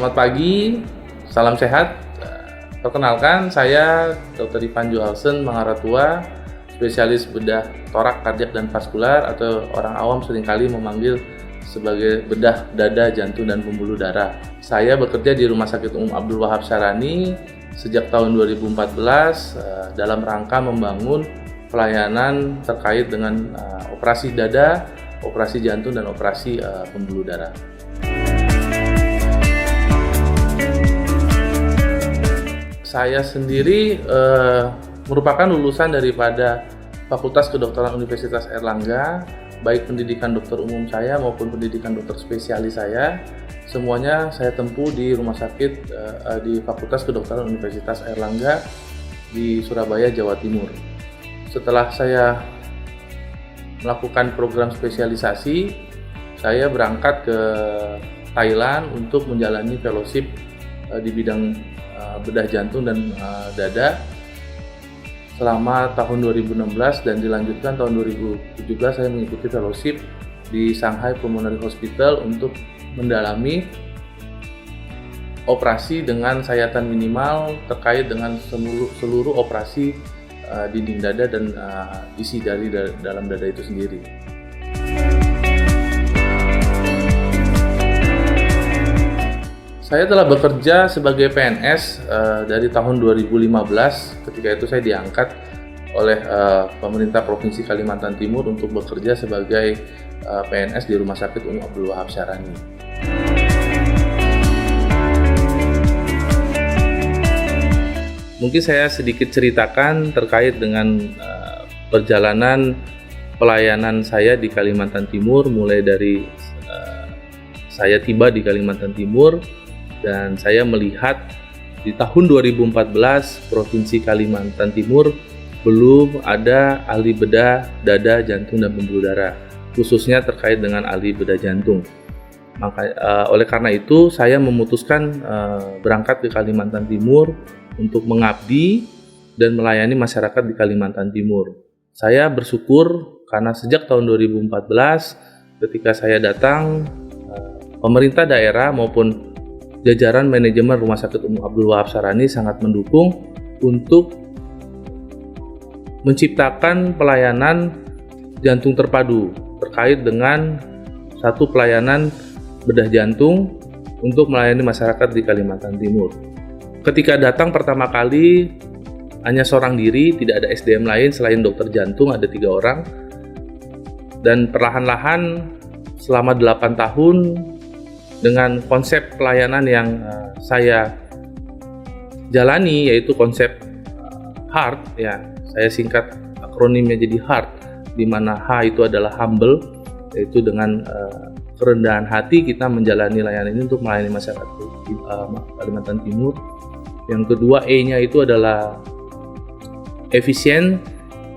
Selamat pagi, salam sehat. Perkenalkan, saya Dr. Ivan Johalsen Mangaratua, spesialis bedah torak, kardiak, dan vaskular, atau orang awam seringkali memanggil sebagai bedah dada, jantung, dan pembuluh darah. Saya bekerja di Rumah Sakit Umum Abdul Wahab Syarani sejak tahun 2014 dalam rangka membangun pelayanan terkait dengan operasi dada, operasi jantung, dan operasi pembuluh darah. Saya sendiri merupakan lulusan daripada Fakultas Kedokteran Universitas Airlangga, baik pendidikan dokter umum saya maupun pendidikan dokter spesialis saya. Semuanya saya tempuh di rumah sakit di Fakultas Kedokteran Universitas Airlangga di Surabaya, Jawa Timur. Setelah saya melakukan program spesialisasi, saya berangkat ke Thailand untuk menjalani fellowship di bidang bedah jantung dan dada selama tahun 2016, dan dilanjutkan tahun 2017 saya mengikuti fellowship di Shanghai Pulmonary Hospital untuk mendalami operasi dengan sayatan minimal terkait dengan seluruh operasi dinding dada dan isi dari dalam dada itu sendiri. Saya telah bekerja sebagai PNS dari tahun 2015. Ketika itu saya diangkat oleh pemerintah Provinsi Kalimantan Timur untuk bekerja sebagai PNS di Rumah Sakit Umum Abdul Wahab Syarani. Mungkin saya sedikit ceritakan terkait dengan perjalanan pelayanan saya di Kalimantan Timur, mulai dari saya tiba di Kalimantan Timur. Dan saya melihat di tahun 2014 Provinsi Kalimantan Timur belum ada ahli bedah dada, jantung, dan pembuluh darah, khususnya terkait dengan ahli bedah jantung. Oleh karena itu saya memutuskan berangkat ke Kalimantan Timur untuk mengabdi dan melayani masyarakat di Kalimantan Timur. Saya bersyukur karena sejak tahun 2014 ketika saya datang, pemerintah daerah maupun jajaran manajemen Rumah Sakit Umum Abdul Wahab Syarani sangat mendukung untuk menciptakan pelayanan jantung terpadu terkait dengan satu pelayanan bedah jantung untuk melayani masyarakat di Kalimantan Timur. Ketika datang pertama kali hanya seorang diri, tidak ada SDM lain selain dokter jantung, ada 3 orang, dan perlahan-lahan selama 8 tahun dengan konsep pelayanan yang saya jalani, yaitu konsep HEART, ya, saya singkat akronimnya jadi HEART, di mana H itu adalah humble, yaitu dengan kerendahan hati kita menjalani layanan ini untuk melayani masyarakat Kalimantan Timur. Yang kedua, E-nya itu adalah efisien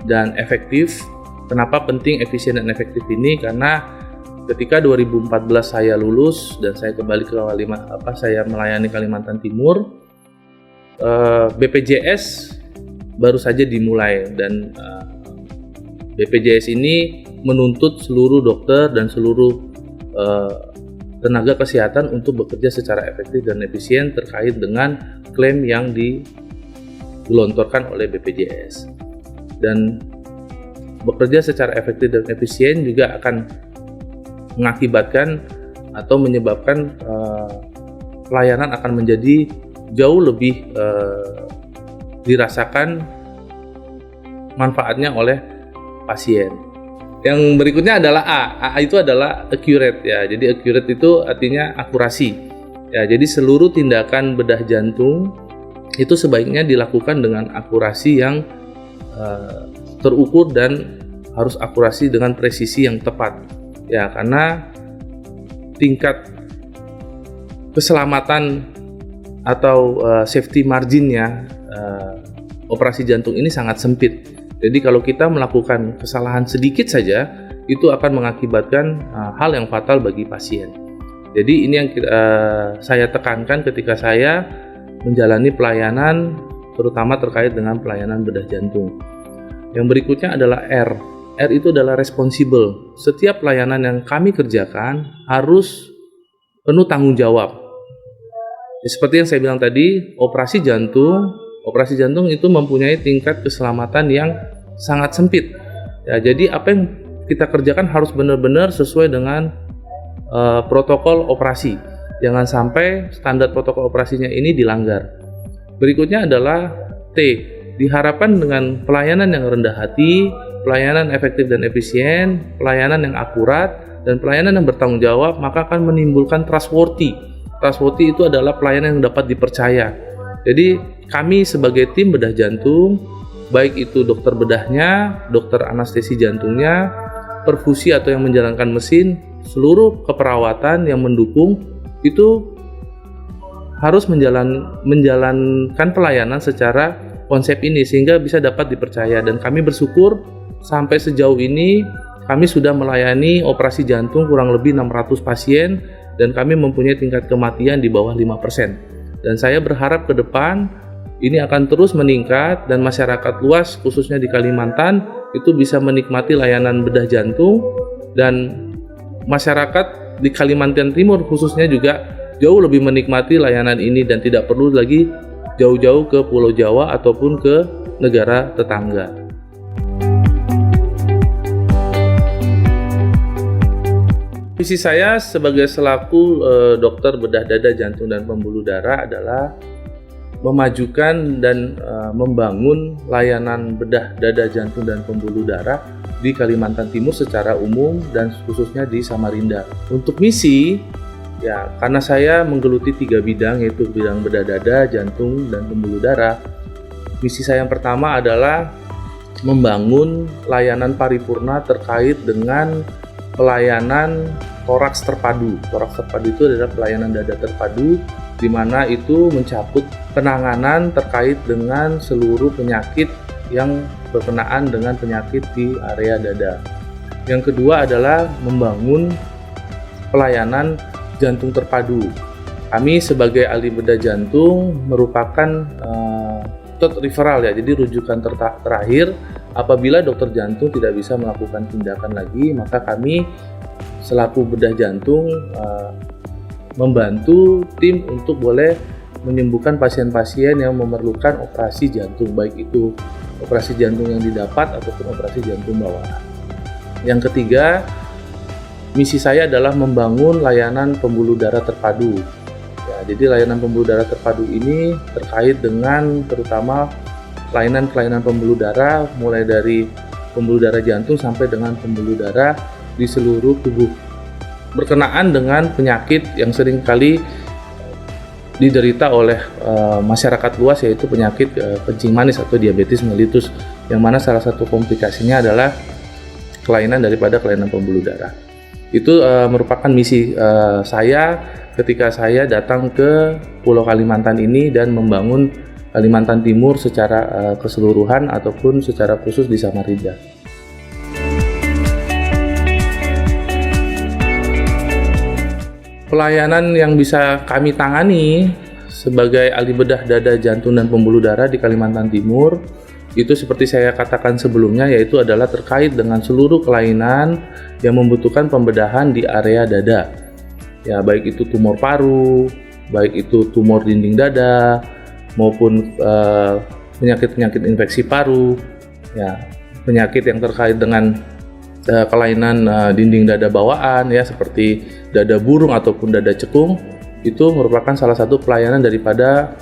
dan efektif. Kenapa penting efisien dan efektif ini? Karena ketika 2014 saya lulus dan saya kembali ke saya melayani Kalimantan Timur, BPJS baru saja dimulai, dan BPJS ini menuntut seluruh dokter dan seluruh tenaga kesehatan untuk bekerja secara efektif dan efisien terkait dengan klaim yang digelontorkan oleh BPJS. Dan bekerja secara efektif dan efisien juga akan mengakibatkan atau menyebabkan pelayanan akan menjadi jauh lebih dirasakan manfaatnya oleh pasien. Yang berikutnya adalah A itu adalah accurate, ya. Jadi accurate itu artinya akurasi. Ya, jadi seluruh tindakan bedah jantung itu sebaiknya dilakukan dengan akurasi yang terukur dan harus akurasi dengan presisi yang tepat. Ya, karena tingkat keselamatan atau safety marginnya operasi jantung ini sangat sempit. Jadi kalau kita melakukan kesalahan sedikit saja, itu akan mengakibatkan hal yang fatal bagi pasien. Jadi ini yang saya tekankan ketika saya menjalani pelayanan, terutama terkait dengan pelayanan bedah jantung. Yang berikutnya adalah R. R itu adalah responsible. Setiap pelayanan yang kami kerjakan harus penuh tanggung jawab. Seperti yang saya bilang tadi, operasi jantung itu mempunyai tingkat keselamatan yang sangat sempit. Ya, jadi apa yang kita kerjakan harus benar-benar sesuai dengan protokol operasi. Jangan sampai standar protokol operasinya ini dilanggar. Berikutnya adalah T. Diharapkan dengan pelayanan yang rendah hati, pelayanan efektif dan efisien, pelayanan yang akurat, dan pelayanan yang bertanggung jawab, maka akan menimbulkan trustworthy. Trustworthy itu adalah pelayanan yang dapat dipercaya. Jadi kami sebagai tim bedah jantung, baik itu dokter bedahnya, dokter anestesi jantungnya, perfusi atau yang menjalankan mesin, seluruh keperawatan yang mendukung itu harus menjalankan pelayanan secara konsep ini sehingga bisa dapat dipercaya. Dan kami bersyukur sampai sejauh ini kami sudah melayani operasi jantung kurang lebih 600 pasien dan kami mempunyai tingkat kematian di bawah 5%. Dan saya berharap ke depan ini akan terus meningkat dan masyarakat luas khususnya di Kalimantan itu bisa menikmati layanan bedah jantung, dan masyarakat di Kalimantan Timur khususnya juga jauh lebih menikmati layanan ini dan tidak perlu lagi jauh-jauh ke Pulau Jawa ataupun ke negara tetangga. Visi saya sebagai selaku dokter bedah dada, jantung, dan pembuluh darah adalah memajukan dan membangun layanan bedah dada, jantung, dan pembuluh darah di Kalimantan Timur secara umum dan khususnya di Samarinda. Untuk misi, ya karena saya menggeluti 3 bidang, yaitu bidang bedah dada, jantung, dan pembuluh darah. Misi saya yang pertama adalah membangun layanan paripurna terkait dengan pelayanan toraks terpadu. Toraks terpadu itu adalah pelayanan dada terpadu, di mana itu mencakup penanganan terkait dengan seluruh penyakit yang berkenaan dengan penyakit di area dada. Yang kedua adalah membangun pelayanan jantung terpadu. Kami sebagai ahli bedah jantung merupakan third referral, ya, jadi rujukan terakhir. Apabila dokter jantung tidak bisa melakukan tindakan lagi, maka kami selaku bedah jantung membantu tim untuk boleh menyembuhkan pasien-pasien yang memerlukan operasi jantung, baik itu operasi jantung yang didapat ataupun operasi jantung bawaan. Yang ketiga, misi saya adalah membangun layanan pembuluh darah terpadu. Ya, jadi layanan pembuluh darah terpadu ini terkait dengan terutama kelainan pembuluh darah, mulai dari pembuluh darah jantung sampai dengan pembuluh darah di seluruh tubuh, berkenaan dengan penyakit yang sering kali diderita oleh masyarakat luas, yaitu penyakit kencing manis atau diabetes mellitus, yang mana salah satu komplikasinya adalah kelainan daripada kelainan pembuluh darah. Itu merupakan misi saya ketika saya datang ke Pulau Kalimantan ini dan membangun Kalimantan Timur secara keseluruhan ataupun secara khusus di Samarinda. Pelayanan yang bisa kami tangani sebagai ahli bedah dada, jantung, dan pembuluh darah di Kalimantan Timur itu seperti saya katakan sebelumnya, yaitu adalah terkait dengan seluruh kelainan yang membutuhkan pembedahan di area dada. Ya, baik itu tumor paru, baik itu tumor dinding dada, maupun penyakit-penyakit infeksi paru, ya, penyakit yang terkait dengan kelainan dinding dada bawaan, ya, seperti dada burung ataupun dada cekung. Itu merupakan salah satu pelayanan daripada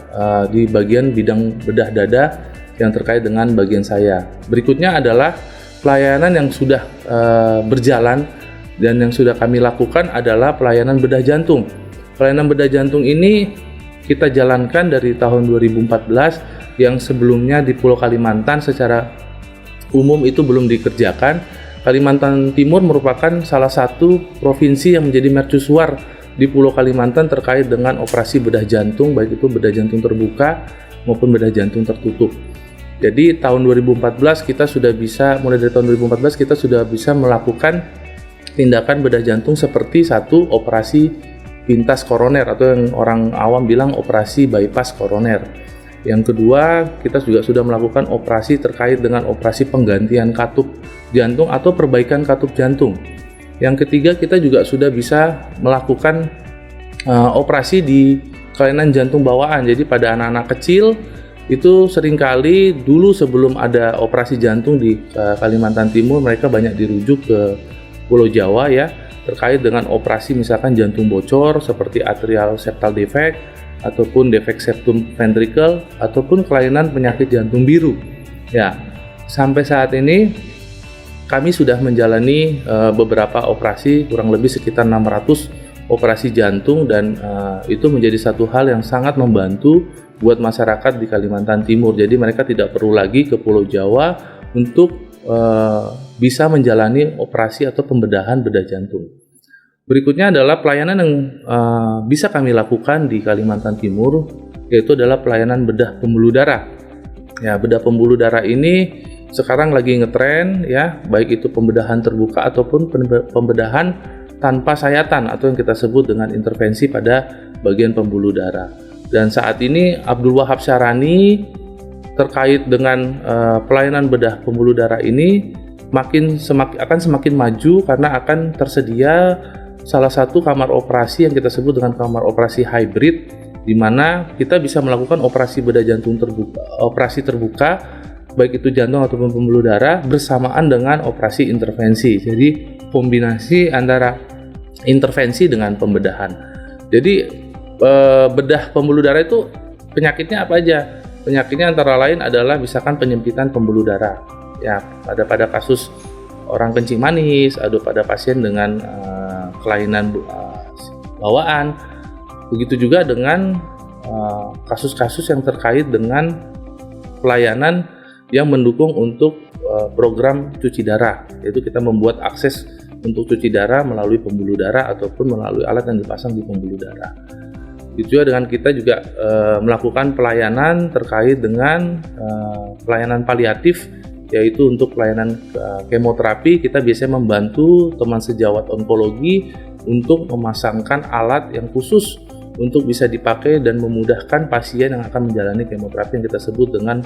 di bagian bidang bedah dada yang terkait dengan bagian saya. Berikutnya adalah pelayanan yang sudah berjalan dan yang sudah kami lakukan adalah pelayanan bedah jantung. Pelayanan bedah jantung ini kita jalankan dari tahun 2014, yang sebelumnya di Pulau Kalimantan secara umum itu belum dikerjakan. Kalimantan Timur merupakan salah satu provinsi yang menjadi mercusuar di Pulau Kalimantan terkait dengan operasi bedah jantung, baik itu bedah jantung terbuka maupun bedah jantung tertutup. Jadi tahun 2014 kita sudah bisa, mulai dari tahun 2014 kita sudah bisa melakukan tindakan bedah jantung seperti satu operasi pintas koroner atau yang orang awam bilang operasi bypass koroner. Yang kedua, kita juga sudah melakukan operasi terkait dengan operasi penggantian katup jantung atau perbaikan katup jantung. Yang ketiga, kita juga sudah bisa melakukan operasi di kelainan jantung bawaan. Jadi pada anak-anak kecil itu seringkali dulu sebelum ada operasi jantung di Kalimantan Timur, mereka banyak dirujuk ke Pulau Jawa ya, terkait dengan operasi misalkan jantung bocor seperti atrial septal defect ataupun defect septum ventricle ataupun kelainan penyakit jantung biru. Ya, sampai saat ini kami sudah menjalani beberapa operasi, kurang lebih sekitar 600 operasi jantung, dan itu menjadi satu hal yang sangat membantu buat masyarakat di Kalimantan Timur. Jadi mereka tidak perlu lagi ke Pulau Jawa untuk bisa menjalani operasi atau pembedahan bedah jantung. Berikutnya adalah pelayanan yang bisa kami lakukan di Kalimantan Timur, yaitu adalah pelayanan bedah pembuluh darah. Ya, bedah pembuluh darah ini sekarang lagi ngetren ya, baik itu pembedahan terbuka ataupun pembedahan tanpa sayatan atau yang kita sebut dengan intervensi pada bagian pembuluh darah. Dan saat ini Abdul Wahab Syarani terkait dengan pelayanan bedah pembuluh darah ini akan semakin maju karena akan tersedia salah satu kamar operasi yang kita sebut dengan kamar operasi hybrid, di mana kita bisa melakukan operasi bedah jantung terbuka, baik itu jantung ataupun pembuluh darah bersamaan dengan operasi intervensi. Jadi kombinasi antara intervensi dengan pembedahan. Jadi bedah pembuluh darah itu penyakitnya apa aja? Penyakitnya antara lain adalah misalkan penyempitan pembuluh darah. Ya, pada kasus orang kencing manis, ada pada pasien dengan kelainan bawaan. Begitu juga dengan kasus-kasus yang terkait dengan pelayanan yang mendukung untuk program cuci darah, yaitu kita membuat akses untuk cuci darah melalui pembuluh darah ataupun melalui alat yang dipasang di pembuluh darah. Itu juga dengan kita juga melakukan pelayanan terkait dengan pelayanan paliatif, yaitu untuk pelayanan kemoterapi. Kita biasanya membantu teman sejawat onkologi untuk memasangkan alat yang khusus untuk bisa dipakai dan memudahkan pasien yang akan menjalani kemoterapi yang kita sebut dengan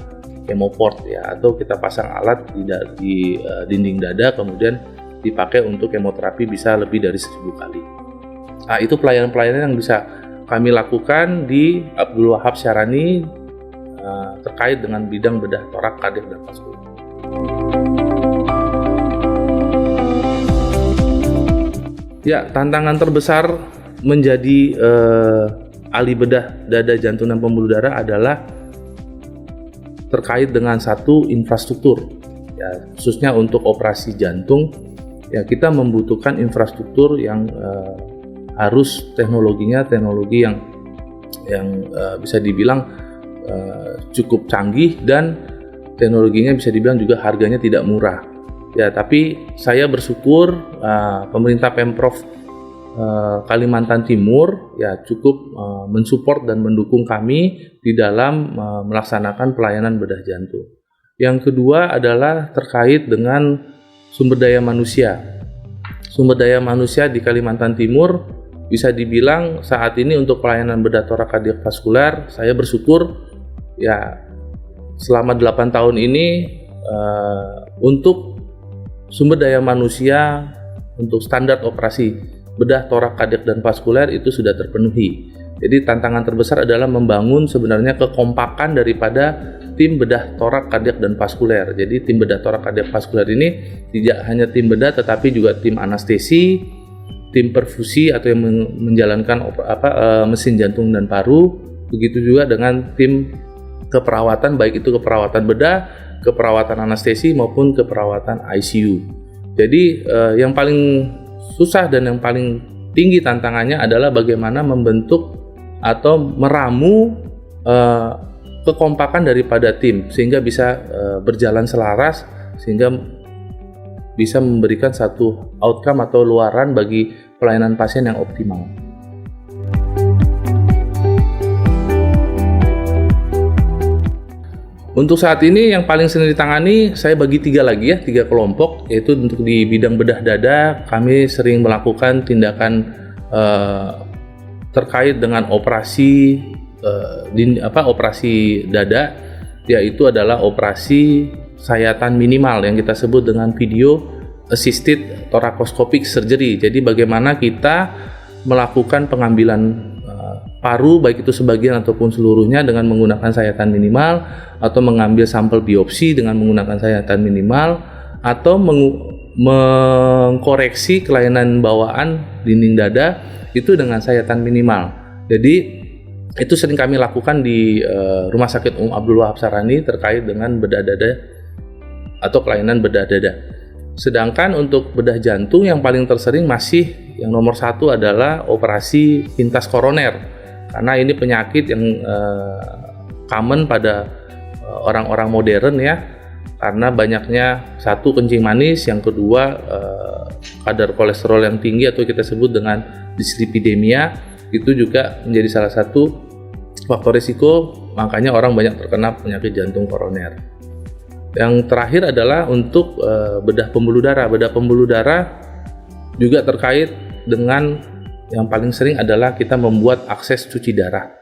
chemoport ya, atau kita pasang alat di dinding dada kemudian dipakai untuk kemoterapi bisa lebih dari 1000 kali. Nah, itu pelayanan-pelayanan yang bisa kami lakukan di Abdul Wahab Syarani terkait dengan bidang bedah torak, kardiak, dan vaskular. Ya, tantangan terbesar menjadi ahli bedah dada, jantung, dan pembuluh darah adalah terkait dengan satu infrastruktur. Ya, khususnya untuk operasi jantung, ya kita membutuhkan infrastruktur yang harus teknologi yang bisa dibilang cukup canggih, dan teknologinya bisa dibilang juga harganya tidak murah. Ya, tapi saya bersyukur pemerintah Pemprov Kalimantan Timur ya cukup mensupport dan mendukung kami di dalam melaksanakan pelayanan bedah jantung. Yang kedua adalah terkait dengan sumber daya manusia. Sumber daya manusia di Kalimantan Timur bisa dibilang saat ini untuk pelayanan bedah torak, kardiak, vaskular, saya bersyukur ya selama 8 tahun ini untuk sumber daya manusia untuk standar operasi bedah torak, kardiak, dan vaskular itu sudah terpenuhi. Jadi tantangan terbesar adalah membangun sebenarnya kekompakan daripada tim bedah torak, kardiak, dan vaskular. Jadi tim bedah torak, kardiak, vaskular ini tidak hanya tim bedah tetapi juga tim anestesi, tim perfusi atau yang menjalankan mesin jantung dan paru, begitu juga dengan tim keperawatan, baik itu keperawatan bedah, keperawatan anestesi maupun keperawatan ICU. Jadi yang paling susah dan yang paling tinggi tantangannya adalah bagaimana membentuk atau meramu kekompakan daripada tim sehingga bisa berjalan selaras, sehingga bisa memberikan satu outcome atau luaran bagi pelayanan pasien yang optimal. Untuk saat ini yang paling sering ditangani saya bagi 3 kelompok, yaitu untuk di bidang bedah dada kami sering melakukan tindakan terkait dengan operasi dada, yaitu adalah operasi sayatan minimal yang kita sebut dengan video assisted thoracostopic surgery. Jadi bagaimana kita melakukan pengambilan paru, baik itu sebagian ataupun seluruhnya dengan menggunakan sayatan minimal, atau mengambil sampel biopsi dengan menggunakan sayatan minimal, atau mengkoreksi kelainan bawaan dinding dada itu dengan sayatan minimal. Jadi itu sering kami lakukan di Rumah Sakit Umum Abdul Wahab Sarani terkait dengan bedah dada atau kelainan bedah dada. Sedangkan untuk bedah jantung yang paling tersering masih yang nomor 1 adalah operasi pintas koroner, karena ini penyakit yang common pada orang-orang modern ya, karena banyaknya satu kencing manis, yang kedua kadar kolesterol yang tinggi atau kita sebut dengan dislipidemia, itu juga menjadi salah satu faktor risiko, makanya orang banyak terkena penyakit jantung koroner. Yang terakhir adalah untuk bedah pembuluh darah. Bedah pembuluh darah juga terkait dengan yang paling sering adalah kita membuat akses cuci darah.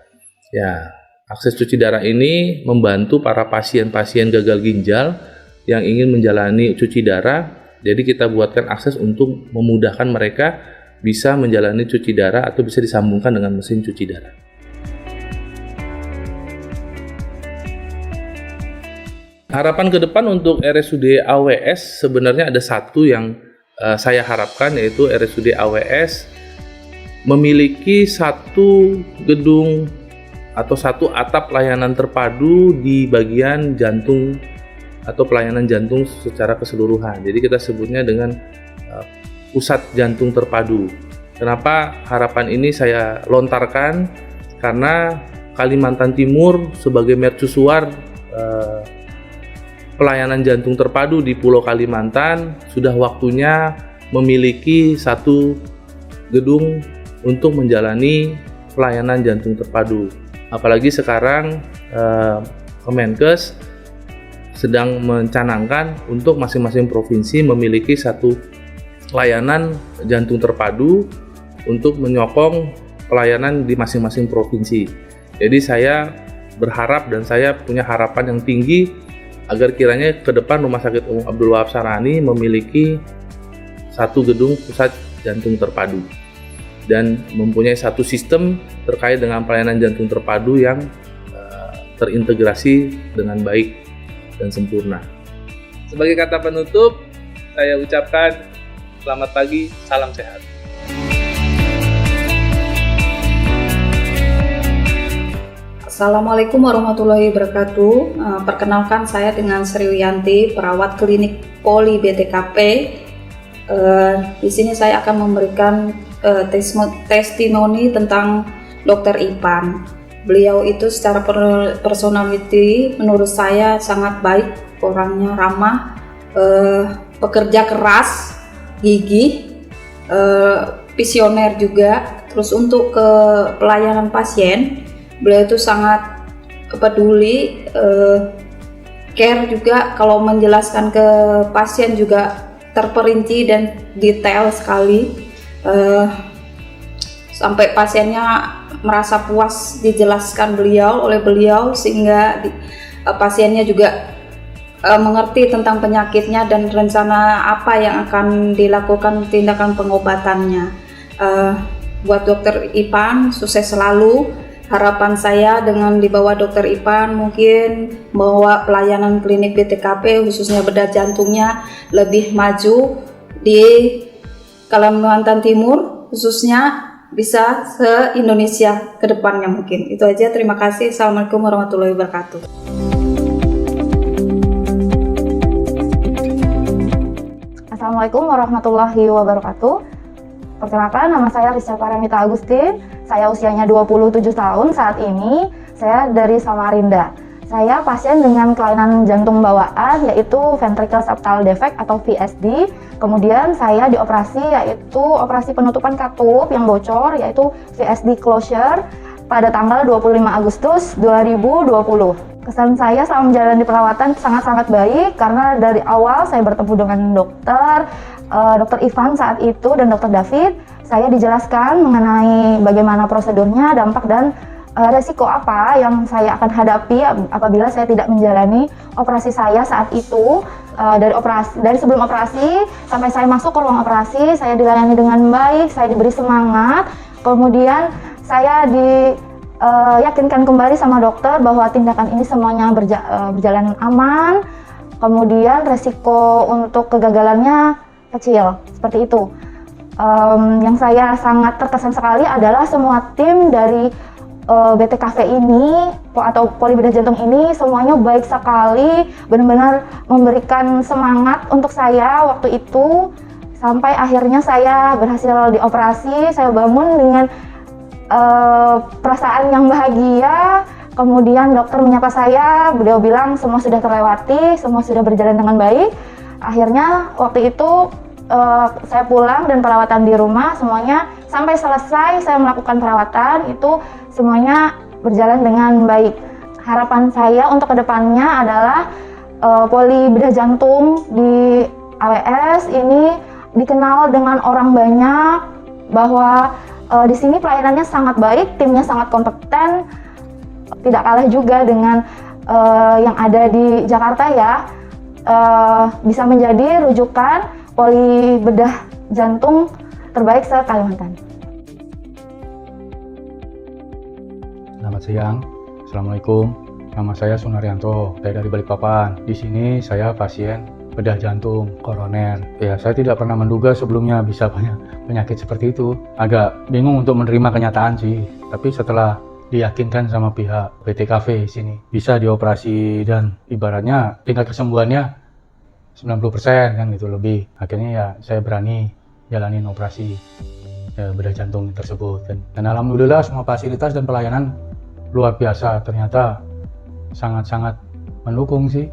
Ya, akses cuci darah ini membantu para pasien-pasien gagal ginjal yang ingin menjalani cuci darah. Jadi kita buatkan akses untuk memudahkan mereka bisa menjalani cuci darah atau bisa disambungkan dengan mesin cuci darah. Harapan ke depan untuk RSUD AWS sebenarnya ada satu yang saya harapkan, yaitu RSUD AWS memiliki satu gedung atau satu atap layanan terpadu di bagian jantung atau pelayanan jantung secara keseluruhan. Jadi kita sebutnya dengan pusat jantung terpadu. Kenapa harapan ini saya lontarkan? Karena Kalimantan Timur sebagai mercusuar pelayanan jantung terpadu di Pulau Kalimantan sudah waktunya memiliki satu gedung untuk menjalani pelayanan jantung terpadu. Apalagi sekarang Kemenkes sedang mencanangkan untuk masing-masing provinsi memiliki satu layanan jantung terpadu untuk menyokong pelayanan di masing-masing provinsi. Jadi saya berharap dan saya punya harapan yang tinggi agar kiranya ke depan Rumah Sakit Umum Abdul Wahab Sarani memiliki satu gedung pusat jantung terpadu dan mempunyai satu sistem terkait dengan pelayanan jantung terpadu yang terintegrasi dengan baik dan sempurna. Sebagai kata penutup, saya ucapkan selamat pagi, salam sehat. Assalamualaikum warahmatullahi wabarakatuh. Perkenalkan, saya dengan Sri Wiyanti, perawat klinik Poli BTKP. Di sini saya akan memberikan testimoni tentang Dr. Ipan. Beliau itu secara personality menurut saya sangat baik, orangnya ramah, pekerja keras, gigih, visioner juga. Terus untuk ke pelayanan pasien, beliau itu sangat peduli, care juga, kalau menjelaskan ke pasien juga terperinci dan detail sekali, sampai pasiennya merasa puas dijelaskan oleh beliau sehingga pasiennya juga mengerti tentang penyakitnya dan rencana apa yang akan dilakukan tindakan pengobatannya. Buat Dr. Ipan, sukses selalu. Harapan saya dengan di bawah Dr. Ipan mungkin bahwa pelayanan klinik BTKP khususnya bedah jantungnya lebih maju di Kalimantan Timur, khususnya bisa se-Indonesia ke depannya mungkin. Itu aja, terima kasih. Assalamualaikum warahmatullahi wabarakatuh. Assalamualaikum warahmatullahi wabarakatuh. Perkenalkan, nama saya Rizka Paramita Agustin. Saya usianya 27 tahun saat ini. Saya dari Samarinda. Saya pasien dengan kelainan jantung bawaan, yaitu ventricle septal defect atau VSD. Kemudian saya dioperasi, yaitu operasi penutupan katup yang bocor, yaitu VSD closure pada tanggal 25 Agustus 2020. Kesan saya selama menjalani perawatan sangat-sangat baik, karena dari awal saya bertemu dengan Dr. Ivan saat itu dan Dr. David. Saya dijelaskan mengenai bagaimana prosedurnya, dampak dan resiko apa yang saya akan hadapi apabila saya tidak menjalani operasi saya saat itu. Dari sebelum operasi sampai saya masuk ke ruang operasi, saya dilayani dengan baik, saya diberi semangat. Kemudian saya yakinkan kembali sama dokter bahwa tindakan ini semuanya berjalan aman, kemudian resiko untuk kegagalannya kecil, seperti itu. Yang saya sangat terkesan sekali adalah semua tim dari BTKV ini atau poli bedah jantung ini semuanya baik sekali, benar-benar memberikan semangat untuk saya waktu itu sampai akhirnya saya berhasil dioperasi. Saya bangun dengan perasaan yang bahagia. Kemudian dokter menyapa saya, beliau bilang semua sudah terlewati, semua sudah berjalan dengan baik. Akhirnya waktu itu saya pulang dan perawatan di rumah semuanya sampai selesai saya melakukan perawatan itu semuanya berjalan dengan baik. Harapan saya untuk kedepannya adalah poli bedah jantung di AWS ini dikenal dengan orang banyak, bahwa di sini pelayanannya sangat baik, timnya sangat kompeten, tidak kalah juga dengan yang ada di Jakarta ya. Bisa menjadi rujukan poli bedah jantung terbaik se-Kalimantan. Selamat siang, Assalamualaikum. Nama saya Sunaryanto, saya dari Balikpapan. Di sini saya pasien bedah jantung koroner. Ya, saya tidak pernah menduga sebelumnya bisa punya penyakit seperti itu. Agak bingung untuk menerima kenyataan sih. Tapi setelah diyakinkan sama pihak BTKV sini bisa dioperasi dan ibaratnya tingkat kesembuhannya 90% kan gitu lebih. Akhirnya ya saya berani jalanin operasi bedah jantung tersebut. Dan alhamdulillah semua fasilitas dan pelayanan luar biasa, ternyata sangat-sangat mendukung sih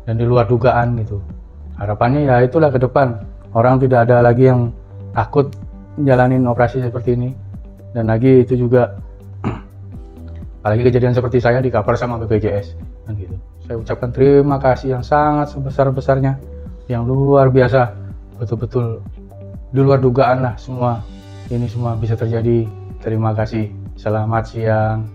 dan di luar dugaan gitu. Harapannya ya itulah ke depan orang tidak ada lagi yang takut jalanin operasi seperti ini, dan lagi itu juga apalagi kejadian seperti saya di cover sama BPJS kan gitu. Saya ucapkan terima kasih yang sangat sebesar-besarnya, yang luar biasa, betul-betul di luar dugaan lah semua ini semua bisa terjadi. Terima kasih, selamat siang.